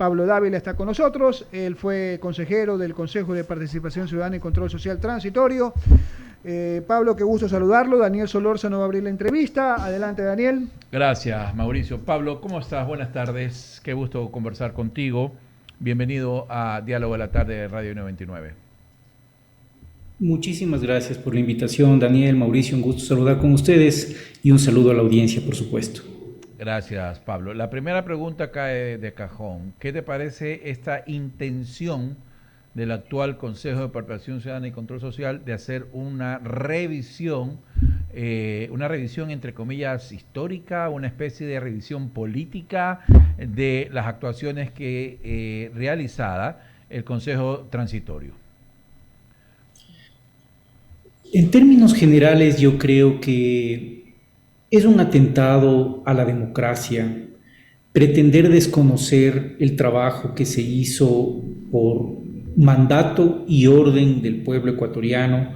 Pablo Dávila está con nosotros. Él fue consejero del Consejo de Participación Ciudadana y Control Social Transitorio. Pablo, qué gusto saludarlo. Daniel Solórzano va a abrir la entrevista. Adelante, Daniel. Gracias, Mauricio. Pablo, ¿cómo estás? Buenas tardes. Qué gusto conversar contigo. Bienvenido a Diálogo de la Tarde de Radio 99. Muchísimas gracias por la invitación, Daniel, Mauricio. Un gusto saludar con ustedes y un saludo a la audiencia, por supuesto. Gracias, Pablo. La primera pregunta cae de cajón. ¿Qué te parece esta intención del actual Consejo de Participación Ciudadana y Control Social de hacer una revisión entre comillas histórica, una especie de revisión política de las actuaciones que realizada el Consejo Transitorio? En términos generales, yo creo que es un atentado a la democracia pretender desconocer el trabajo que se hizo por mandato y orden del pueblo ecuatoriano,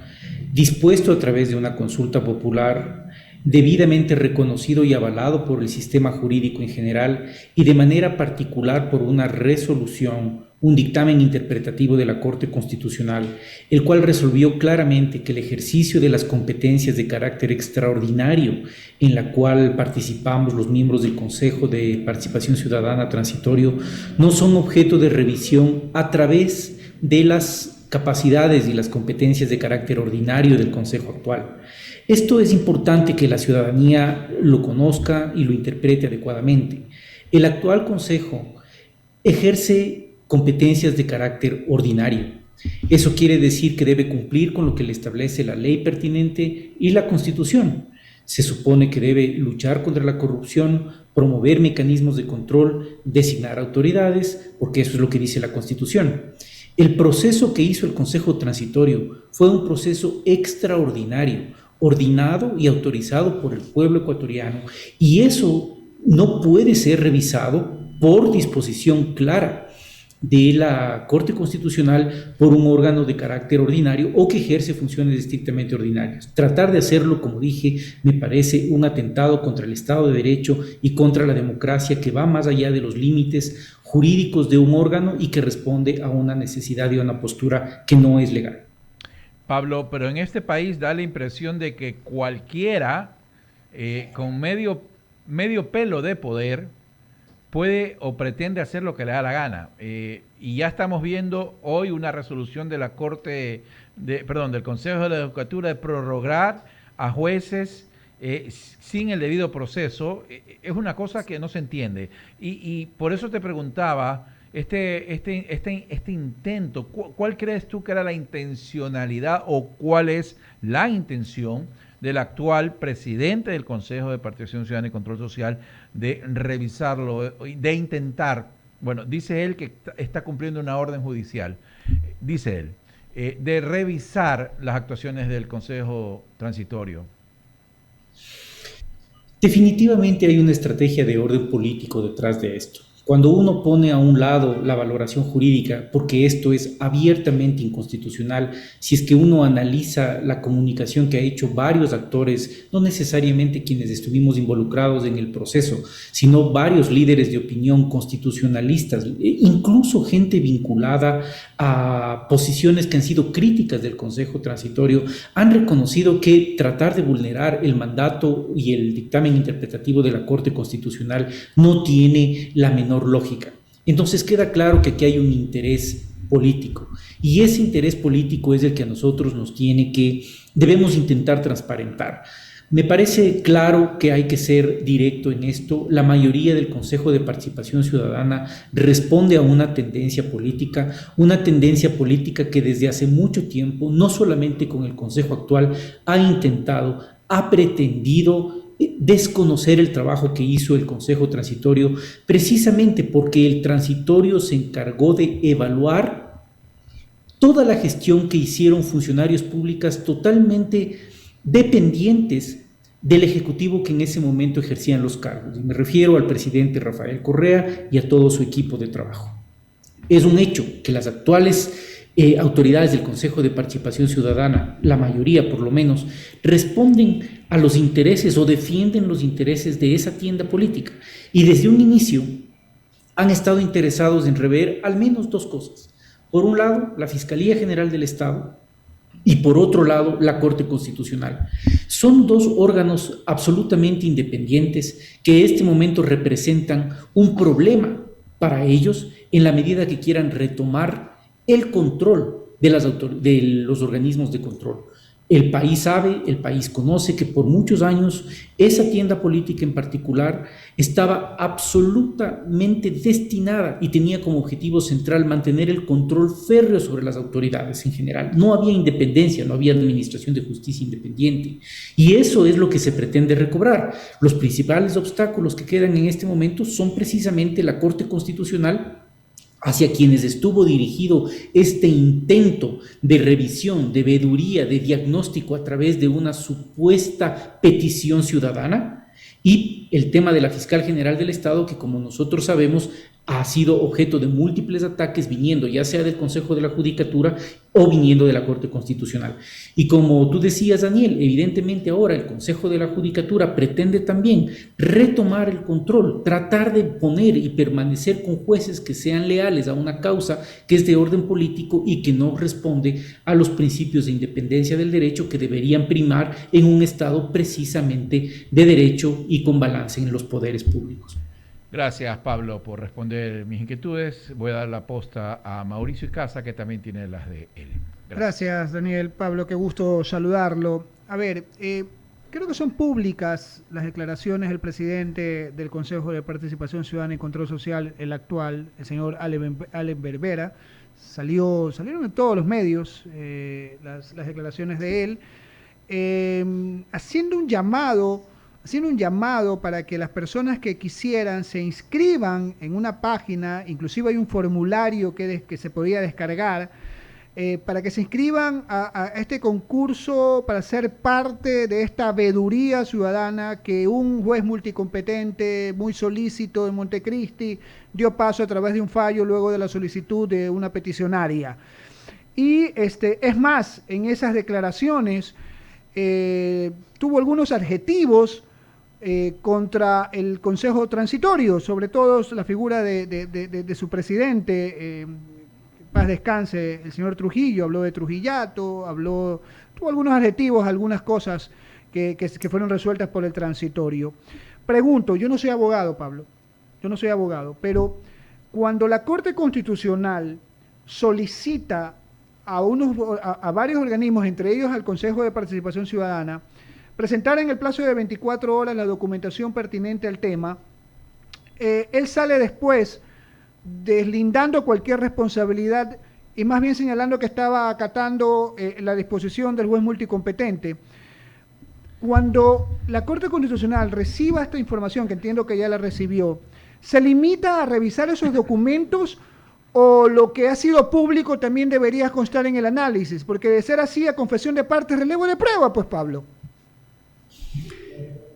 dispuesto a través de una consulta popular, debidamente reconocido y avalado por el sistema jurídico en general y de manera particular por una resolución, un dictamen interpretativo de la Corte Constitucional, el cual resolvió claramente que el ejercicio de las competencias de carácter extraordinario en la cual participamos los miembros del Consejo de Participación Ciudadana Transitorio no son objeto de revisión a través de las capacidades y las competencias de carácter ordinario del Consejo actual. Esto es importante que la ciudadanía lo conozca y lo interprete adecuadamente. El actual Consejo ejerce competencias de carácter ordinario. Eso quiere decir que debe cumplir con lo que le establece la ley pertinente y la Constitución. Se supone que debe luchar contra la corrupción, promover mecanismos de control, designar autoridades, porque eso es lo que dice la Constitución. El proceso que hizo el Consejo Transitorio fue un proceso extraordinario, ordinado y autorizado por el pueblo ecuatoriano, y eso no puede ser revisado por disposición clara de la Corte Constitucional por un órgano de carácter ordinario o que ejerce funciones estrictamente ordinarias. Tratar de hacerlo, como dije, me parece un atentado contra el Estado de Derecho y contra la democracia que va más allá de los límites jurídicos de un órgano y que responde a una necesidad y a una postura que no es legal. Pablo, pero en este país da la impresión de que cualquiera con medio pelo de poder puede o pretende hacer lo que le da la gana. Y ya estamos viendo hoy una resolución de la del Consejo de la Judicatura de prorrogar a jueces sin el debido proceso. Es una cosa que no se entiende. Y por eso te preguntaba, este intento, ¿cuál crees tú que era la intencionalidad o cuál es la intención del actual presidente del Consejo de Participación Ciudadana y Control Social de revisarlo, de intentar, bueno, dice él que está cumpliendo una orden judicial, dice él, de revisar las actuaciones del Consejo Transitorio? Definitivamente hay una estrategia de orden político detrás de esto. Cuando uno pone a un lado la valoración jurídica, porque esto es abiertamente inconstitucional, si es que uno analiza la comunicación que ha hecho varios actores, no necesariamente quienes estuvimos involucrados en el proceso, sino varios líderes de opinión constitucionalistas, incluso gente vinculada a posiciones que han sido críticas del Consejo Transitorio, han reconocido que tratar de vulnerar el mandato y el dictamen interpretativo de la Corte Constitucional no tiene la menor lógica. Entonces queda claro que aquí hay un interés político y ese interés político es el que a nosotros debemos intentar transparentar. Me parece claro que hay que ser directo en esto. La mayoría del Consejo de Participación Ciudadana responde a una tendencia política que desde hace mucho tiempo, no solamente con el Consejo actual, ha pretendido desconocer el trabajo que hizo el Consejo Transitorio, precisamente porque el Transitorio se encargó de evaluar toda la gestión que hicieron funcionarios públicos totalmente dependientes del Ejecutivo que en ese momento ejercían los cargos. Me refiero al presidente Rafael Correa y a todo su equipo de trabajo. Es un hecho que las actuales autoridades del Consejo de Participación Ciudadana, la mayoría por lo menos, responden a los intereses o defienden los intereses de esa tienda política. Y desde un inicio, han estado interesados en rever al menos dos cosas. Por un lado, la Fiscalía General del Estado y por otro lado, la Corte Constitucional. Son dos órganos absolutamente independientes que en este momento representan un problema para ellos en la medida que quieran retomar el control de los organismos de control. El país sabe, el país conoce que por muchos años esa tienda política en particular estaba absolutamente destinada y tenía como objetivo central mantener el control férreo sobre las autoridades en general. No había independencia, no había administración de justicia independiente. Y eso es lo que se pretende recobrar. Los principales obstáculos que quedan en este momento son precisamente la Corte Constitucional, hacia quienes estuvo dirigido este intento de revisión, de veeduría, de diagnóstico a través de una supuesta petición ciudadana, y el tema de la Fiscal General del Estado, que como nosotros sabemos ha sido objeto de múltiples ataques viniendo ya sea del Consejo de la Judicatura o viniendo de la Corte Constitucional. Y como tú decías, Daniel, evidentemente ahora el Consejo de la Judicatura pretende también retomar el control, tratar de poner y permanecer con jueces que sean leales a una causa que es de orden político y que no responde a los principios de independencia del derecho que deberían primar en un Estado precisamente de derecho y con balance en los poderes públicos. Gracias, Pablo, por responder mis inquietudes. Voy a dar la posta a Mauricio Icaza, que también tiene las de él. Gracias, Daniel. Pablo, qué gusto saludarlo. A ver, creo que son públicas las declaraciones del presidente del Consejo de Participación Ciudadana y Control Social, el actual, el señor Allen Berbera. Salieron en todos los medios las declaraciones de él, haciendo un llamado para que las personas que quisieran se inscriban en una página, inclusive hay un formulario que se podía descargar, para que se inscriban a este concurso para ser parte de esta veeduría ciudadana que un juez multicompetente, muy solícito de Montecristi, dio paso a través de un fallo luego de la solicitud de una peticionaria. Y es más, en esas declaraciones tuvo algunos adjetivos contra el Consejo Transitorio, sobre todo la figura de su presidente, paz descanse, el señor Trujillo, habló de Trujillato, tuvo algunos adjetivos, algunas cosas que fueron resueltas por el Transitorio. Pregunto, yo no soy abogado, Pablo, pero cuando la Corte Constitucional solicita a varios organismos, entre ellos al Consejo de Participación Ciudadana, presentar en el plazo de 24 horas la documentación pertinente al tema, él sale después deslindando cualquier responsabilidad y más bien señalando que estaba acatando la disposición del juez multicompetente. Cuando la Corte Constitucional reciba esta información, que entiendo que ya la recibió, ¿se limita a revisar esos documentos o lo que ha sido público también debería constar en el análisis? Porque de ser así, a confesión de parte, relevo de prueba, pues, Pablo.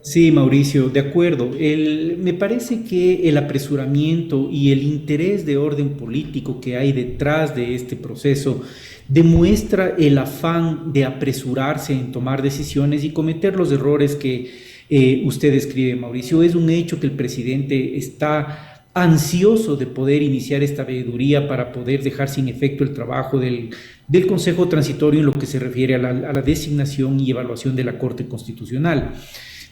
Sí, Mauricio, de acuerdo. Me parece que el apresuramiento y el interés de orden político que hay detrás de este proceso demuestra el afán de apresurarse en tomar decisiones y cometer los errores que usted describe, Mauricio. Es un hecho que el presidente está ansioso de poder iniciar esta veeduría para poder dejar sin efecto el trabajo del Consejo Transitorio en lo que se refiere a la designación y evaluación de la Corte Constitucional.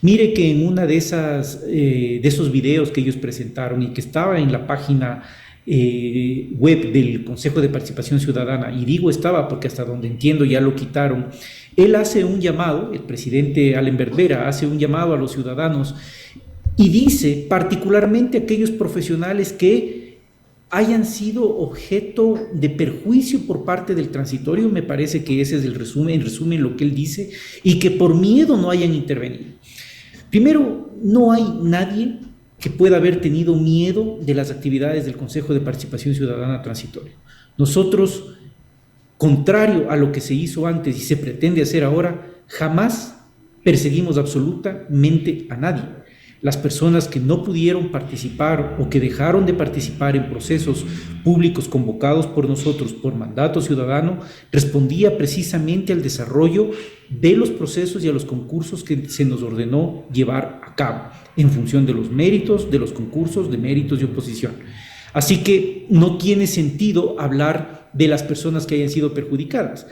Mire que en una de esos videos que ellos presentaron y que estaba en la página web del Consejo de Participación Ciudadana, y digo estaba porque hasta donde entiendo ya lo quitaron, él hace un llamado, el presidente Allen Berbera hace un llamado a los ciudadanos y dice particularmente a aquellos profesionales que hayan sido objeto de perjuicio por parte del transitorio, me parece que ese es en resumen lo que él dice, y que por miedo no hayan intervenido. Primero, no hay nadie que pueda haber tenido miedo de las actividades del Consejo de Participación Ciudadana Transitorio. Nosotros, contrario a lo que se hizo antes y se pretende hacer ahora, jamás perseguimos absolutamente a nadie. Las personas que no pudieron participar o que dejaron de participar en procesos públicos convocados por nosotros por mandato ciudadano, respondía precisamente al desarrollo de los procesos y a los concursos que se nos ordenó llevar a cabo en función de los méritos, de los concursos de méritos y oposición. Así que no tiene sentido hablar de las personas que hayan sido perjudicadas.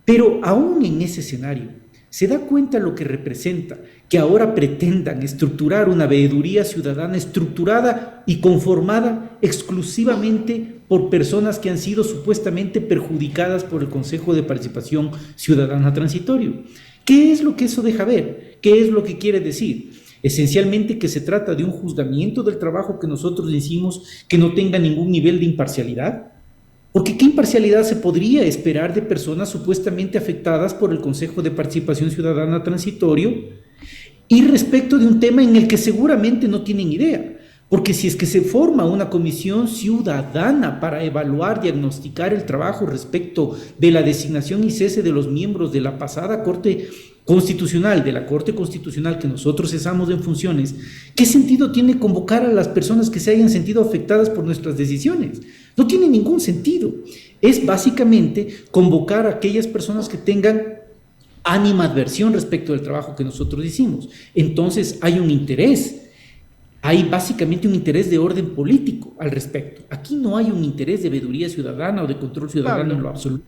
Pero aún en ese escenario, se da cuenta lo que representa que ahora pretendan estructurar una veeduría ciudadana estructurada y conformada exclusivamente por personas que han sido supuestamente perjudicadas por el Consejo de Participación Ciudadana Transitorio. ¿Qué es lo que eso deja ver? ¿Qué es lo que quiere decir? Esencialmente que se trata de un juzgamiento del trabajo que nosotros hicimos que no tenga ningún nivel de imparcialidad. Porque ¿qué imparcialidad se podría esperar de personas supuestamente afectadas por el Consejo de Participación Ciudadana Transitorio y respecto de un tema en el que seguramente no tienen idea? Porque si es que se forma una comisión ciudadana para evaluar, diagnosticar el trabajo respecto de la designación y cese de los miembros de la pasada Corte Constitucional, de la Corte Constitucional que nosotros cesamos en funciones, ¿qué sentido tiene convocar a las personas que se hayan sentido afectadas por nuestras decisiones? No tiene ningún sentido. Es básicamente convocar a aquellas personas que tengan animadversión respecto del trabajo que nosotros hicimos. Entonces hay un interés. Hay básicamente un interés de orden político al respecto. Aquí no hay un interés de veeduría ciudadana o de control ciudadano en lo absoluto.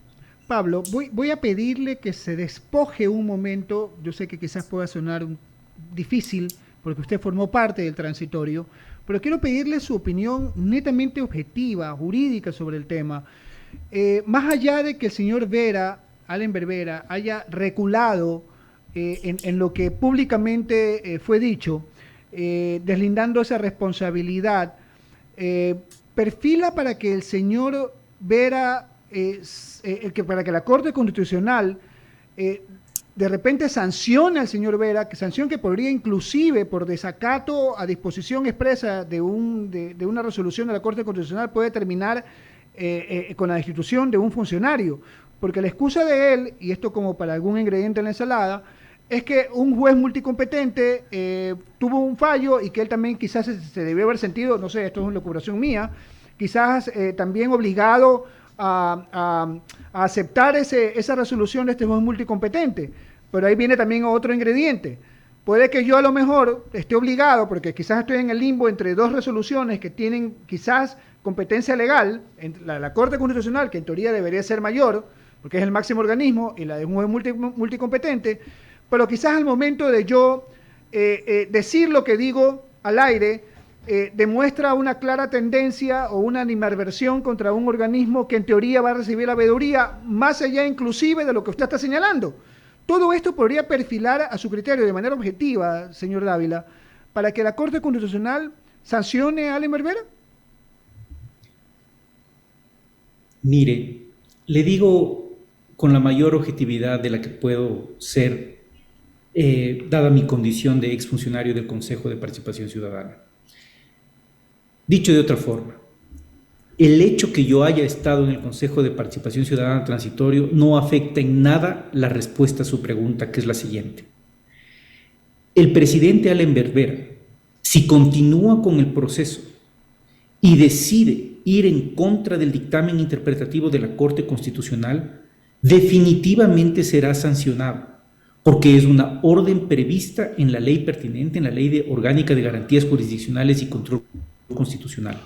Pablo, voy a pedirle que se despoje un momento. Yo sé que quizás pueda sonar difícil porque usted formó parte del transitorio, pero quiero pedirle su opinión netamente objetiva, jurídica sobre el tema. Más allá de que el señor Alan Berbera, haya reculado en lo que públicamente fue dicho, deslindando esa responsabilidad, perfila para que el señor Vera, para que la Corte Constitucional de repente sancione al señor Vera, sanción que podría inclusive por desacato a disposición expresa de una resolución de la Corte Constitucional puede terminar con la destitución de un funcionario, porque la excusa de él, y esto como para algún ingrediente en la ensalada, es que un juez multicompetente tuvo un fallo y que él también quizás se debió haber sentido, no sé, esto es una locuración mía, quizás también obligado a aceptar esa resolución de este juez multicompetente. Pero ahí viene también otro ingrediente. Puede que yo a lo mejor esté obligado, porque quizás estoy en el limbo entre dos resoluciones que tienen quizás competencia legal, la Corte Constitucional, que en teoría debería ser mayor, porque es el máximo organismo, y la de un juez multicompetente, pero quizás al momento de yo decir lo que digo al aire, demuestra una clara tendencia o una animadversión contra un organismo que en teoría va a recibir la veeduría, más allá inclusive de lo que usted está señalando. Todo esto podría perfilar a su criterio de manera objetiva, señor Dávila, para que la Corte Constitucional sancione a Alan Berbera. Mire, le digo con la mayor objetividad de la que puedo ser, dada mi condición de exfuncionario del Consejo de Participación Ciudadana. Dicho de otra forma, el hecho que yo haya estado en el Consejo de Participación Ciudadana Transitorio no afecta en nada la respuesta a su pregunta, que es la siguiente. El presidente Alan Berbera, si continúa con el proceso y decide ir en contra del dictamen interpretativo de la Corte Constitucional, definitivamente será sancionado, porque es una orden prevista en la ley pertinente, en la Ley Orgánica de Garantías Jurisdiccionales y Control Constitucional.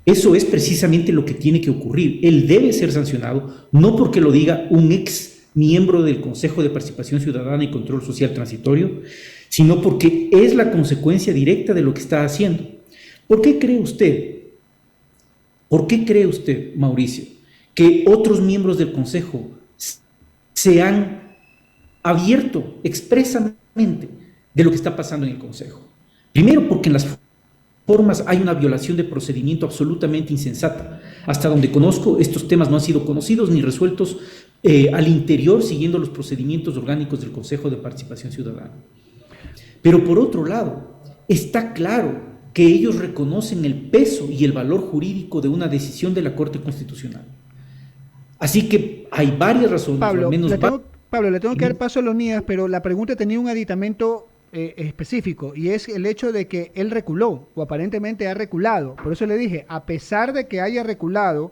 Eso es precisamente lo que tiene que ocurrir. Él debe ser sancionado, no porque lo diga un ex miembro del Consejo de Participación Ciudadana y Control Social Transitorio, sino porque es la consecuencia directa de lo que está haciendo. ¿Por qué cree usted, Mauricio, que otros miembros del Consejo se han abierto expresamente de lo que está pasando en el Consejo? Primero, porque en las formas hay una violación de procedimiento absolutamente insensata. Hasta donde conozco, estos temas no han sido conocidos ni resueltos al interior siguiendo los procedimientos orgánicos del Consejo de Participación Ciudadana. Pero por otro lado, está claro que ellos reconocen el peso y el valor jurídico de una decisión de la Corte Constitucional. Así que hay varias razones, Pablo, al menos Pablo, le tengo que dar paso a Leonidas, pero la pregunta tenía un aditamento específico, y es el hecho de que él reculó, o aparentemente ha reculado. Por eso le dije, a pesar de que haya reculado,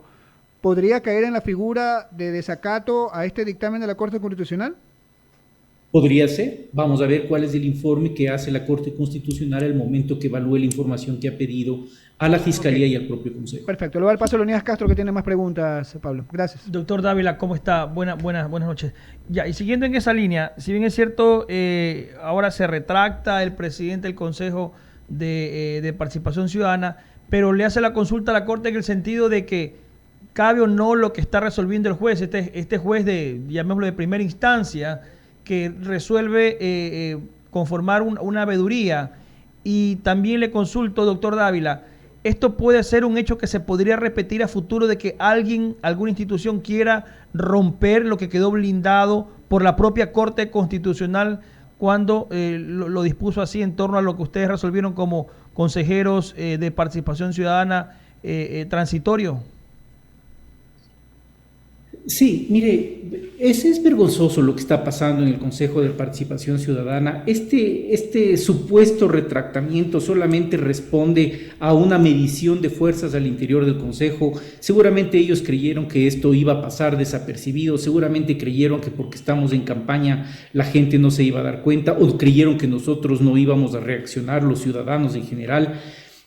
¿podría caer en la figura de desacato a este dictamen de la Corte Constitucional? Podría ser. Vamos a ver cuál es el informe que hace la Corte Constitucional al momento que evalúe la información que ha pedido a la Fiscalía y al propio Consejo. Perfecto. Le voy al paso a Leonidas Castro, que tiene más preguntas, Pablo. Gracias. Doctor Dávila, ¿cómo está? Buenas noches. Ya, y siguiendo en esa línea, si bien es cierto, ahora se retracta el presidente del Consejo de Participación Ciudadana, pero le hace la consulta a la Corte en el sentido de que cabe o no lo que está resolviendo el juez, este juez llamémoslo de primera instancia, que resuelve conformar una veeduría. Y también le consulto, doctor Dávila, ¿esto puede ser un hecho que se podría repetir a futuro de que alguna institución quiera romper lo que quedó blindado por la propia Corte Constitucional cuando lo dispuso así en torno a lo que ustedes resolvieron como consejeros de participación ciudadana transitorio? Sí, mire, es vergonzoso lo que está pasando en el Consejo de Participación Ciudadana. Este supuesto retractamiento solamente responde a una medición de fuerzas al interior del Consejo. Seguramente ellos creyeron que esto iba a pasar desapercibido, seguramente creyeron que porque estamos en campaña la gente no se iba a dar cuenta, o creyeron que nosotros no íbamos a reaccionar, los ciudadanos en general,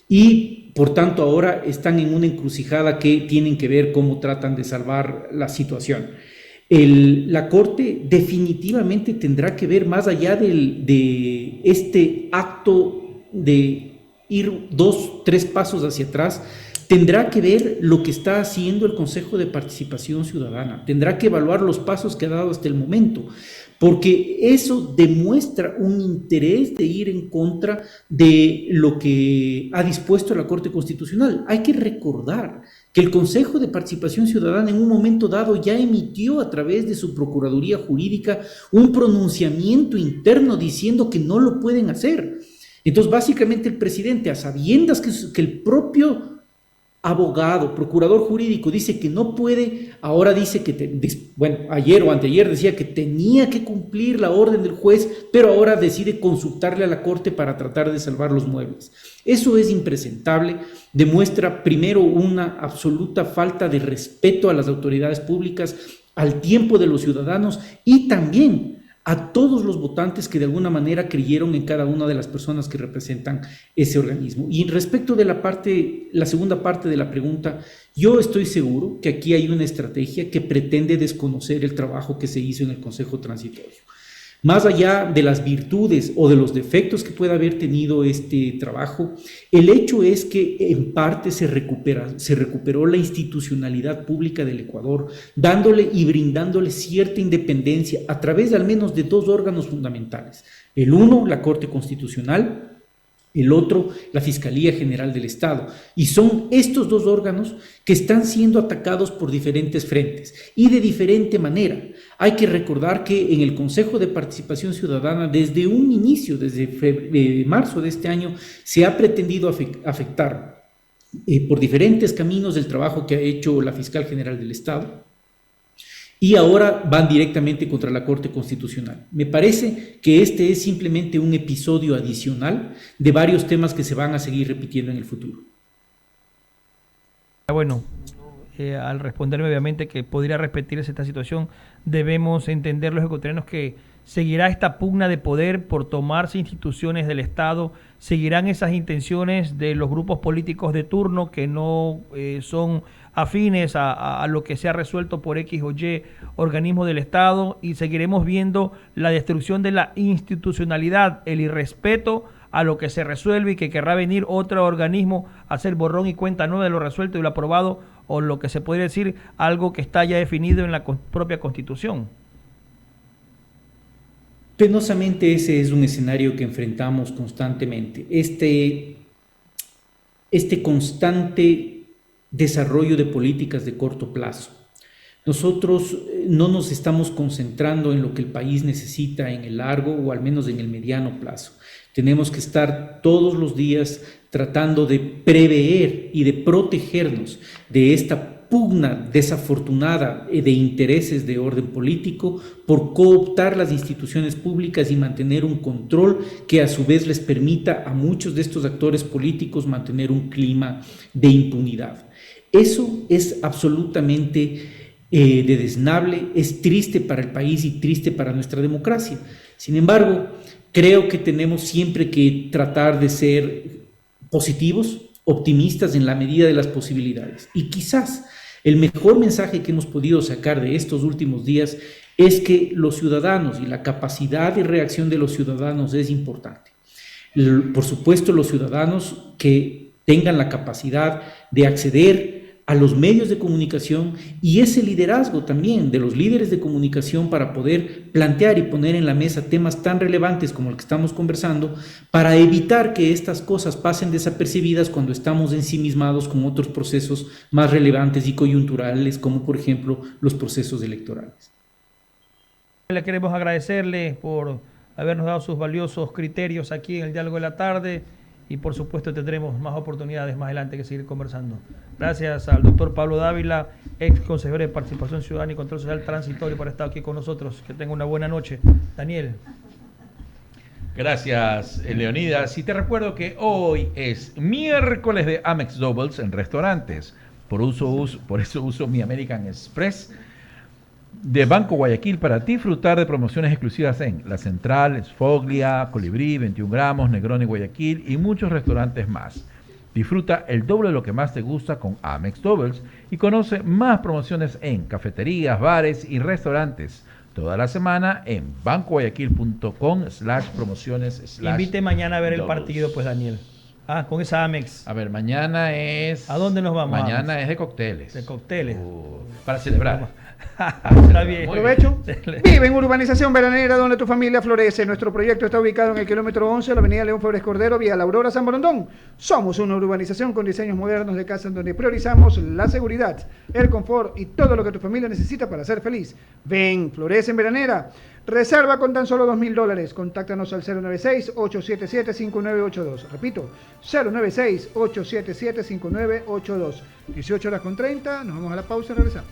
y por tanto ahora están en una encrucijada que tienen que ver cómo tratan de salvar la situación. La Corte definitivamente tendrá que ver más allá de este acto de ir 2, 3 pasos hacia atrás. Tendrá que ver lo que está haciendo el Consejo de Participación Ciudadana, tendrá que evaluar los pasos que ha dado hasta el momento, porque eso demuestra un interés de ir en contra de lo que ha dispuesto la Corte Constitucional. Hay que recordar que el Consejo de Participación Ciudadana en un momento dado ya emitió a través de su Procuraduría Jurídica un pronunciamiento interno diciendo que no lo pueden hacer. Entonces, básicamente el presidente, a sabiendas que el propio abogado, procurador jurídico dice que no puede, ahora dice que, ayer o anteayer decía que tenía que cumplir la orden del juez, pero ahora decide consultarle a la Corte para tratar de salvar los muebles. Eso es impresentable, demuestra primero una absoluta falta de respeto a las autoridades públicas, al tiempo de los ciudadanos y también a todos los votantes que de alguna manera creyeron en cada una de las personas que representan ese organismo. Y respecto de la segunda parte de la pregunta, yo estoy seguro que aquí hay una estrategia que pretende desconocer el trabajo que se hizo en el Consejo Transitorio. Más allá de las virtudes o de los defectos que pueda haber tenido este trabajo, el hecho es que en parte se recuperó la institucionalidad pública del Ecuador, dándole y brindándole cierta independencia a través de al menos de 2 órganos fundamentales. El uno, la Corte Constitucional, el otro, la Fiscalía General del Estado. Y son estos 2 órganos que están siendo atacados por diferentes frentes y de diferente manera. Hay que recordar que en el Consejo de Participación Ciudadana, desde un inicio, desde marzo de este año, se ha pretendido afectar por diferentes caminos el trabajo que ha hecho la Fiscal General del Estado, y ahora van directamente contra la Corte Constitucional. Me parece que este es simplemente un episodio adicional de varios temas que se van a seguir repitiendo en el futuro. Bueno, al responderme obviamente que podría repetirse esta situación, debemos entender los ecuatorianos que seguirá esta pugna de poder por tomarse instituciones del Estado, seguirán esas intenciones de los grupos políticos de turno que no son afines a lo que se ha resuelto por X o Y organismo del Estado, y seguiremos viendo la destrucción de la institucionalidad, el irrespeto a lo que se resuelve, y que querrá venir otro organismo a hacer borrón y cuenta nueva de lo resuelto y lo aprobado, o lo que se podría decir algo que está ya definido en la propia Constitución. Penosamente ese es un escenario que enfrentamos constantemente, este constante desarrollo de políticas de corto plazo. Nosotros no nos estamos concentrando en lo que el país necesita en el largo o al menos en el mediano plazo. Tenemos que estar todos los días tratando de prever y de protegernos de esta pugna desafortunada de intereses de orden político por cooptar las instituciones públicas y mantener un control que a su vez les permita a muchos de estos actores políticos mantener un clima de impunidad. Eso es absolutamente desdeñable, es triste para el país y triste para nuestra democracia. Sin embargo, creo que tenemos siempre que tratar de ser positivos, optimistas en la medida de las posibilidades. Y quizás el mejor mensaje que hemos podido sacar de estos últimos días es que los ciudadanos y la capacidad de reacción de los ciudadanos es importante. Por supuesto, los ciudadanos que tengan la capacidad de acceder a los medios de comunicación y ese liderazgo también de los líderes de comunicación para poder plantear y poner en la mesa temas tan relevantes como el que estamos conversando, para evitar que estas cosas pasen desapercibidas cuando estamos ensimismados con otros procesos más relevantes y coyunturales, como por ejemplo los procesos electorales. Le queremos agradecerle por habernos dado sus valiosos criterios aquí en el Diálogo de la Tarde y por supuesto tendremos más oportunidades más adelante que seguir conversando. Gracias al doctor Pablo Dávila, ex consejero de Participación Ciudadana y Control Social Transitorio, por estar aquí con nosotros. Que tenga una buena noche. Daniel. Gracias, Leonidas. Y te recuerdo que hoy es miércoles de Amex Doubles en restaurantes. Por eso uso mi American Express de Banco Guayaquil para disfrutar de promociones exclusivas en La Central, Sfoglia, Colibrí, 21 gramos, Negroni Guayaquil y muchos restaurantes más. Disfruta el doble de lo que más te gusta con Amex Doubles y conoce más promociones en cafeterías, bares y restaurantes. Toda la semana en bancoguayaquil.com/promociones/. Invite mañana a ver doubles. El partido, pues, Daniel. Con esa Amex. A ver, mañana es... ¿A dónde nos vamos? Mañana es de cócteles. De cócteles. Para celebrar. Está bien. Aprovecho. Vive en Urbanización Veranera, donde tu familia florece. Nuestro proyecto está ubicado en el kilómetro 11, la avenida León Febres Cordero, vía La Aurora, San Borondón. Somos una urbanización con diseños modernos de casa en donde priorizamos la seguridad, el confort y todo lo que tu familia necesita para ser feliz. Ven, florece en Veranera. Reserva con tan solo $2,000. Contáctanos al 096-877-5982. Repito, 096-877-5982. 18:30. Nos vamos a la pausa y regresamos.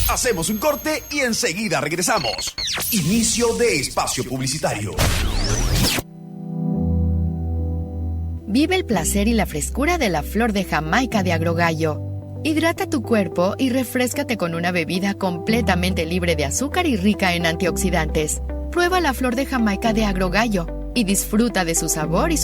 Hacemos un corte y enseguida regresamos. Inicio de espacio publicitario. Vive el placer y la frescura de la flor de Jamaica de Agrogallo. Hidrata tu cuerpo y refréscate con una bebida completamente libre de azúcar y rica en antioxidantes. Prueba la flor de Jamaica de Agrogallo y disfruta de su sabor y su